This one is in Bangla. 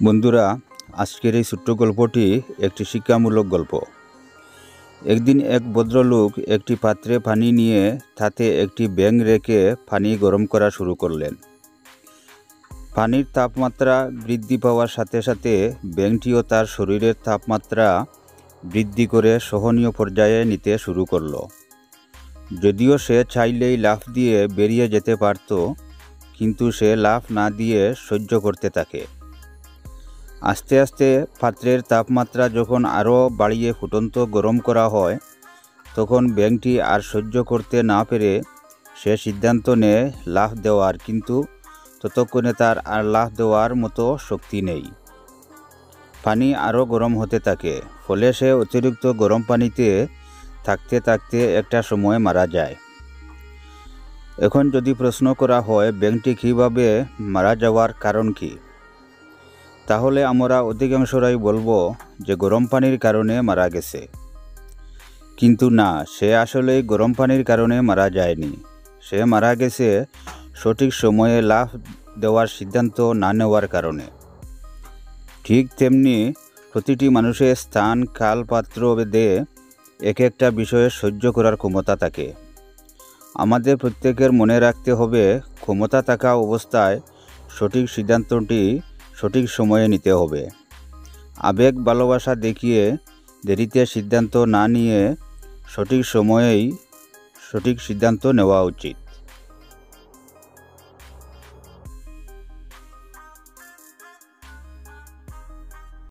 বন্ধুরা, আজকের এই ছোট্ট গল্পটি একটি শিক্ষামূলক গল্প। একদিন এক ভদ্রলোক একটি পাত্রে পানি নিয়ে তাতে একটি ব্যাঙ রেখে পানি গরম করা শুরু করলেন। পানির তাপমাত্রা বৃদ্ধি পাওয়ার সাথে সাথে ব্যাঙটিও তার শরীরের তাপমাত্রা বৃদ্ধি করে সহনীয় পর্যায়ে নিতে শুরু করলো। যদিও সে চাইলেই লাফ দিয়ে বেরিয়ে যেতে পারত, কিন্তু সে লাফ না দিয়ে সহ্য করতে থাকে। আস্তে আস্তে পাত্রের তাপমাত্রা যখন আরও বাড়িয়ে ফুটন্ত গরম করা হয়, তখন ব্যাঙটি আর সহ্য করতে না পেরে সে সিদ্ধান্ত নেয় লাফ দেওয়ার, কিন্তু ততক্ষণে তার আর লাফ দেওয়ার মতো শক্তি নেই। পানি আরও গরম হতে থাকে, ফলে সে অতিরিক্ত গরম পানিতে থাকতে থাকতে একটা সময় মারা যায়। এখন যদি প্রশ্ন করা হয় ব্যাঙটি কীভাবে মারা যাওয়ার কারণ কী, তাহলে আমরা অধিকাংশরাই বলবো যে গরম পানির কারণে মারা গেছে। কিন্তু না, সে আসলেই গরম পানির কারণে মারা যায়নি। সে মারা গেছে সঠিক সময়ে লাফ দেওয়ার সিদ্ধান্ত না নেওয়ার কারণে। ঠিক তেমনি প্রতিটি মানুষের স্থান, কাল, পাত্র ভেদে এক একটা বিষয়ে সহ্য করার ক্ষমতা থাকে। আমাদের প্রত্যেকের মনে রাখতে হবে, ক্ষমতা থাকা অবস্থায় সঠিক সিদ্ধান্তটি সঠিক সময়ে নিতে হবে। আবেগ, ভালোবাসা দেখিয়ে দেরিতে সিদ্ধান্ত না নিয়ে সঠিক সময়েই সঠিক সিদ্ধান্ত নেওয়া উচিত।